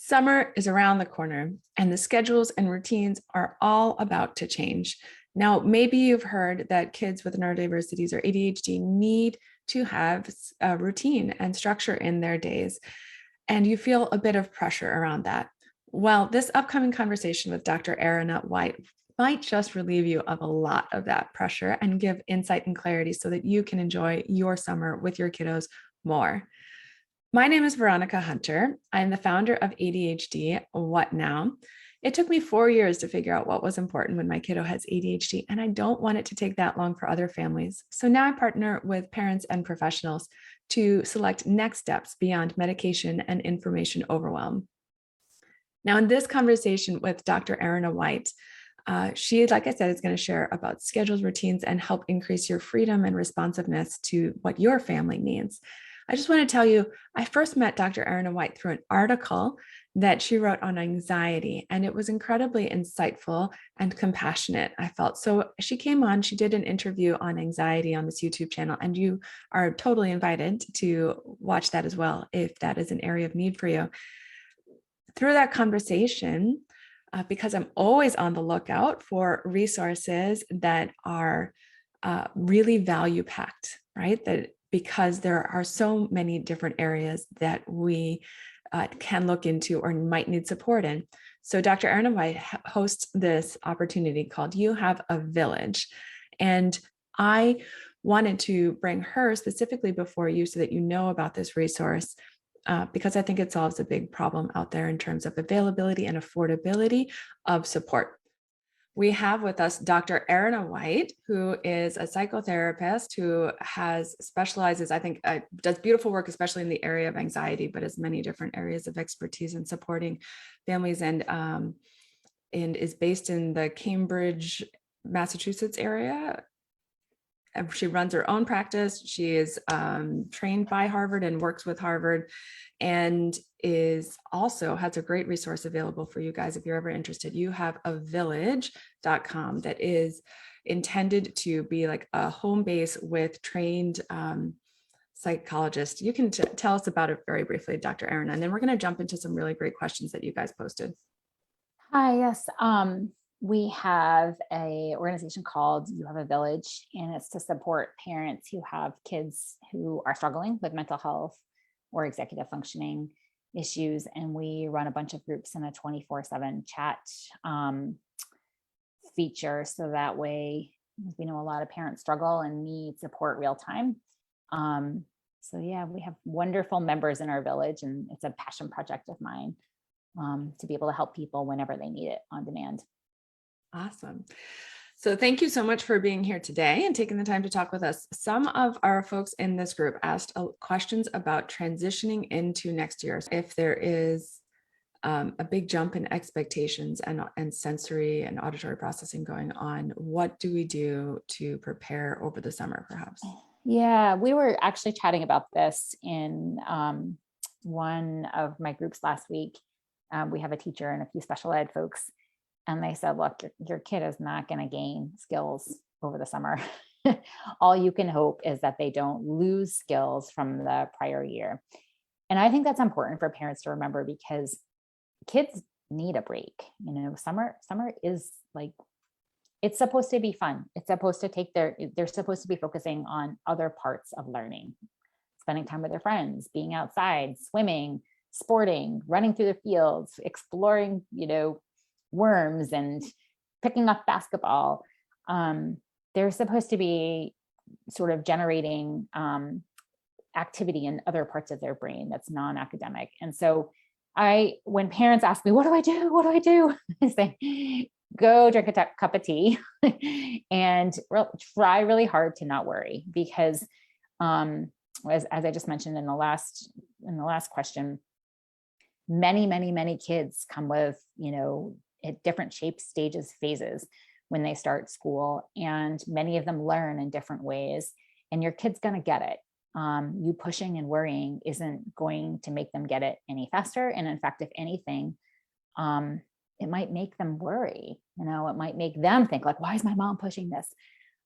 Summer is around the corner, and the schedules and routines are all about to change. Now, maybe you've heard that kids with neurodiversities or ADHD need to have a routine and structure in their days, and you feel a bit of pressure around that. Well, this upcoming conversation with Dr. Erina White might just relieve you of a lot of that pressure and give insight and clarity so that you can enjoy your summer with your kiddos more. My name is Veronica Hunter. I'm the founder of ADHD What Now? It took me 4 years to figure out what was important when my kiddo has ADHD, and I don't want it to take that long for other families. So now I partner with parents and professionals to select next steps beyond medication and information overwhelm. Now, in this conversation with Dr. Erina White, she, like I said, is going to share about schedules, routines, and help increase your freedom and responsiveness to what your family needs. I just want to tell you, I first met Dr. Erina White through an article that she wrote on anxiety, and it was incredibly insightful and compassionate, I felt. So she came on, she did an interview on anxiety on this YouTube channel, and you are totally invited to watch that as well, if that is an area of need for you. Through that conversation, because I'm always on the lookout for resources that are really value packed, right? That because there are so many different areas that we can look into or might need support in. So Dr. Erina White hosts this opportunity called You Have a Village. And I wanted to bring her specifically before you so that you know about this resource because I think it solves a big problem out there in terms of availability and affordability of support. We have with us Dr. Erina White, who is a psychotherapist who specializes, I think, does beautiful work, especially in the area of anxiety, but has many different areas of expertise in supporting families and is based in the Cambridge, Massachusetts area. She runs her own practice. She is trained by Harvard and works with Harvard, and has a great resource available for you guys if you're ever interested. You have a village.com that is intended to be like a home base with trained psychologists. You can tell us about it very briefly, Dr. Erina, and then we're going to jump into some really great questions that you guys posted. Hi, yes. We have an organization called You Have a Village, and it's to support parents who have kids who are struggling with mental health or executive functioning issues. And we run a bunch of groups in a 24/7 chat feature. So that way, we know a lot of parents struggle and need support real time. So yeah, we have wonderful members in our village, and it's a passion project of mine to be able to help people whenever they need it on demand. Awesome. So thank you so much for being here today and taking the time to talk with us. Some of our folks in this group asked questions about transitioning into next year. If there is a big jump in expectations and sensory and auditory processing going on, what do we do to prepare over the summer, perhaps? Yeah, we were actually chatting about this in one of my groups last week. We have a teacher and a few special ed folks. And they said, look, your kid is not going to gain skills over the summer. All you can hope is that they don't lose skills from the prior year. And I think that's important for parents to remember because kids need a break. You know, summer is like, it's supposed to be fun. It's supposed to they're supposed to be focusing on other parts of learning, spending time with their friends, being outside, swimming, sporting, running through the fields, exploring, worms and picking up basketball. They're supposed to be sort of generating activity in other parts of their brain that's non-academic. And so when parents ask me, what do I do? I say, go drink a cup of tea and try really hard to not worry because as I just mentioned in the last question, many kids come with, at different shapes, stages, phases when they start school. And many of them learn in different ways. And your kid's going to get it. You pushing and worrying isn't going to make them get it any faster. And in fact, if anything, it might make them worry. It might make them think like, why is my mom pushing this?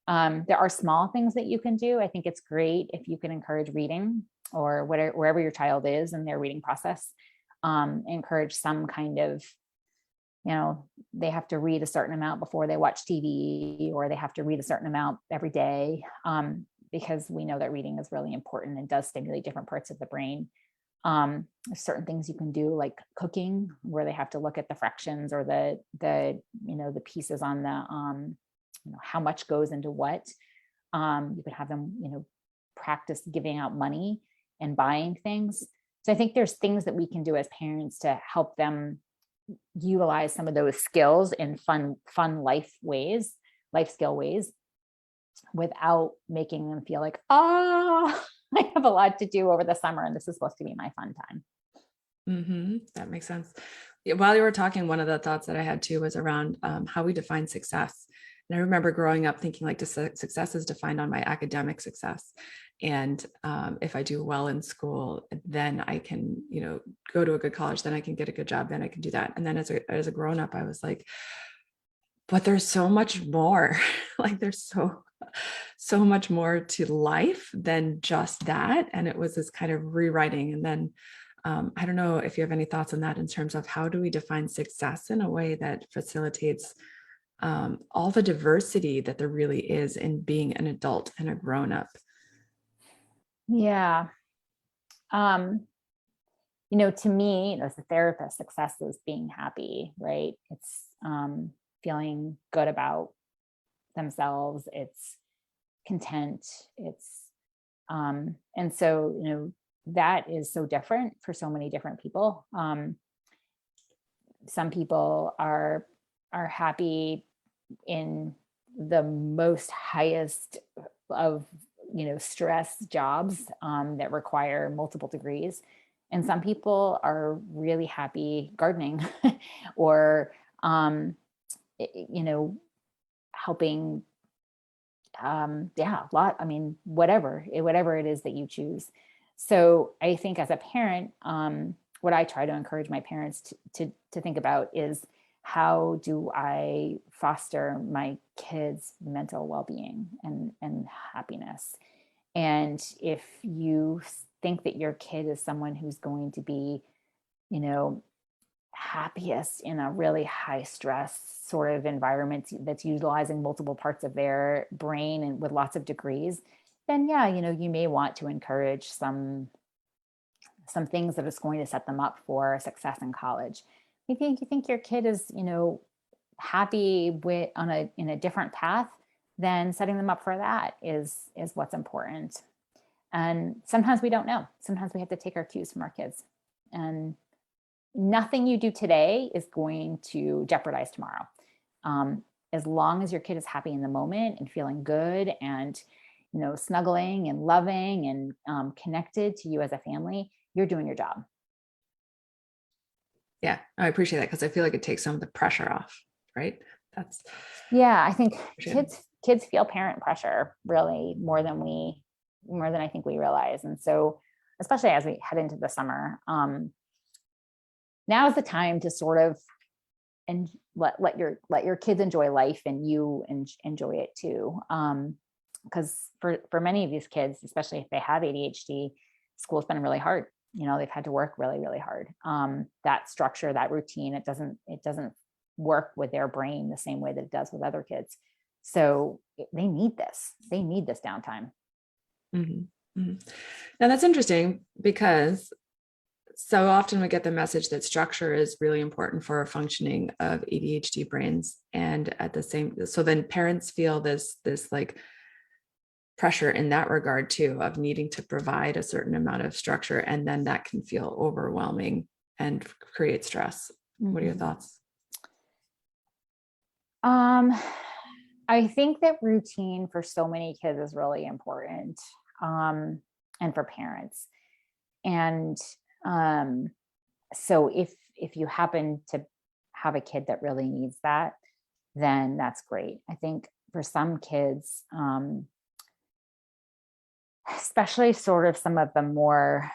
There are small things that you can do. I think it's great if you can encourage reading or wherever your child is in their reading process. encourage some kind of, they have to read a certain amount before they watch TV, or they have to read a certain amount every day, because we know that reading is really important and does stimulate different parts of the brain. There's certain things you can do, like cooking, where they have to look at the fractions or the pieces on the, how much goes into what. You could have them, practice giving out money and buying things. So I think there's things that we can do as parents to help them utilize some of those skills in fun life skill ways, without making them feel like, I have a lot to do over the summer and this is supposed to be my fun time. That makes sense. While you were talking, one of the thoughts that I had too was around how we define success. And I remember growing up thinking like success is defined on my academic success. And if I do well in school, then I can, go to a good college, then I can get a good job, then I can do that. And then as a grown up, I was like, but there's so much more. Like there's so much more to life than just that. And it was this kind of rewriting. And then I don't know if you have any thoughts on that in terms of how do we define success in a way that facilitates all the diversity that there really is in being an adult and a grown-up. Yeah. To me, as a therapist, success is being happy, right? It's feeling good about themselves. It's content. It's and so, that is so different for so many different people. Some people are happy in the most highest of stress jobs that require multiple degrees, and some people are really happy gardening or helping whatever it is that you choose. So I think as a parent, what I try to encourage my parents to think about is, how do I foster my kids' mental well-being and happiness? And if you think that your kid is someone who's going to be, happiest in a really high stress sort of environment that's utilizing multiple parts of their brain and with lots of degrees, then you may want to encourage some things that is going to set them up for success in college. You think your kid is, happy in a different path, then setting them up for that is what's important. And sometimes we don't know. Sometimes we have to take our cues from our kids. And nothing you do today is going to jeopardize tomorrow. As long as your kid is happy in the moment and feeling good and, snuggling and loving and connected to you as a family, you're doing your job. Yeah, I appreciate that, because I feel like it takes some of the pressure off, right? I think kids feel parent pressure really more than I think we realize. And so, especially as we head into the summer, now is the time to sort of and let your kids enjoy life, and you enjoy it too. Because for many of these kids, especially if they have ADHD, school's been really hard. They've had to work really, really hard. That structure, that routine, it doesn't work with their brain the same way that it does with other kids. So they need this downtime. Mm-hmm. Mm-hmm. Now that's interesting, because so often we get the message that structure is really important for a functioning of ADHD brains. And so then parents feel this like pressure in that regard too, of needing to provide a certain amount of structure. And then that can feel overwhelming and create stress. Mm-hmm. What are your thoughts? I think that routine for so many kids is really important, and for parents. And so if you happen to have a kid that really needs that, then that's great. I think for some kids, especially sort of some of the more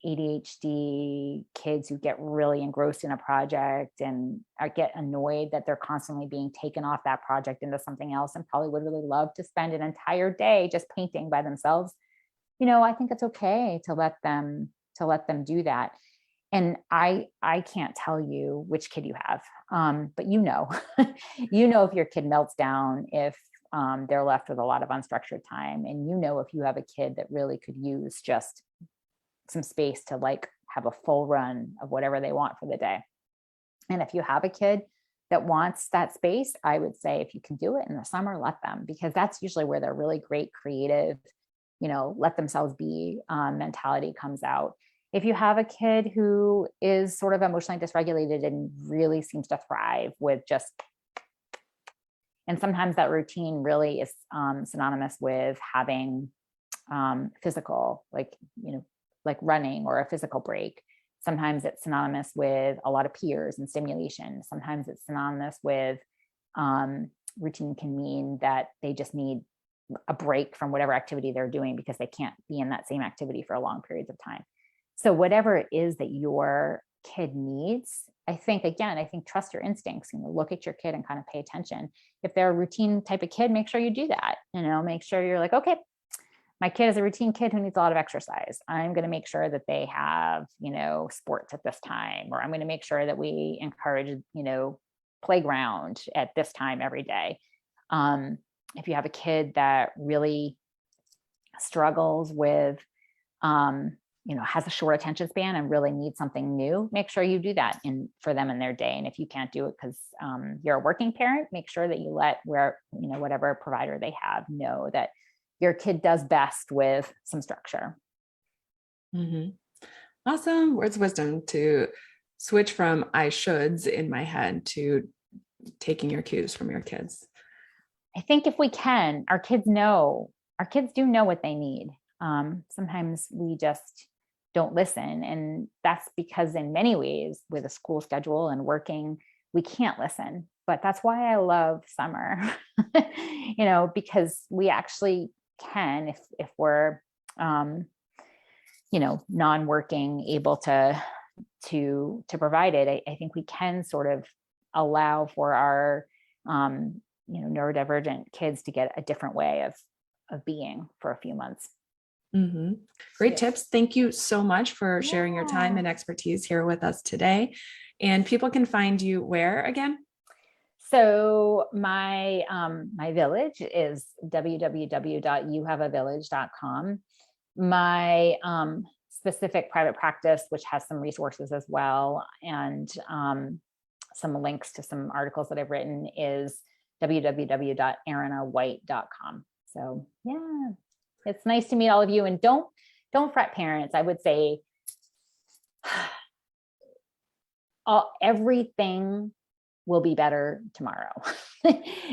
ADHD kids who get really engrossed in a project and get annoyed that they're constantly being taken off that project into something else, and probably would really love to spend an entire day just painting by themselves. I think it's okay to let them do that. And I can't tell you which kid you have, but you know, you know if your kid melts down, if they're left with a lot of unstructured time, and you know if you have a kid that really could use just some space to like have a full run of whatever they want for the day. And if you have a kid that wants that space, I would say if you can do it in the summer, let them, because that's usually where their really great creative, let themselves be mentality comes out. If you have a kid who is sort of emotionally dysregulated and really seems to thrive with just, and sometimes that routine really is synonymous with having physical, like running or a physical break. Sometimes it's synonymous with a lot of peers and stimulation. Sometimes it's synonymous with routine can mean that they just need a break from whatever activity they're doing because they can't be in that same activity for long periods of time. So whatever it is that your kid needs, I think trust your instincts, look at your kid and kind of pay attention. If they're a routine type of kid, make sure you do that, make sure you're like, okay, my kid is a routine kid who needs a lot of exercise. I'm going to make sure that they have, sports at this time, or I'm going to make sure that we encourage, playground at this time every day. If you have a kid that really struggles with, has a short attention span and really needs something new, make sure you do that for them in their day. And if you can't do it because you're a working parent, make sure that you let whatever provider they have know that your kid does best with some structure. Mm-hmm. Awesome. Words of wisdom to switch from I shoulds in my head to taking your cues from your kids. I think if we can, our kids do know what they need. Sometimes we just don't listen. And that's because in many ways with a school schedule and working, we can't listen. But that's why I love summer, because we actually can, if we're, non-working, able to provide it. I think we can sort of allow for our, neurodivergent kids to get a different way of being for a few months. Mm-hmm. Great tips. Thank you so much for sharing your time and expertise here with us today. And people can find you where again? So my village is www.youhaveavillage.com. My specific private practice, which has some resources as well, and some links to some articles that I've written, is www.erinawhite.com. So yeah, it's nice to meet all of you. And don't fret, parents. I would say everything will be better tomorrow.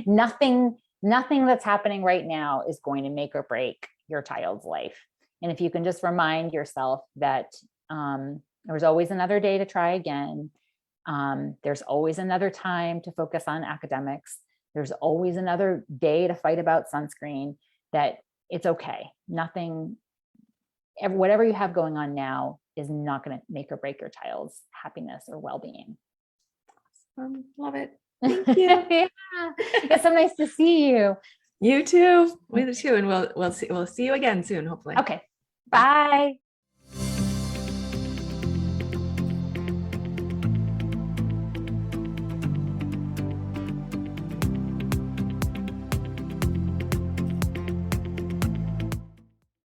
Nothing that's happening right now is going to make or break your child's life. And if you can just remind yourself that there's always another day to try again. There's always another time to focus on academics. There's always another day to fight about sunscreen, that it's okay. Whatever you have going on now is not going to make or break your child's happiness or well-being. Love it. Thank you. Yeah. It's so nice to see you. You too. We too. And we'll see you again soon, hopefully. Okay. Bye.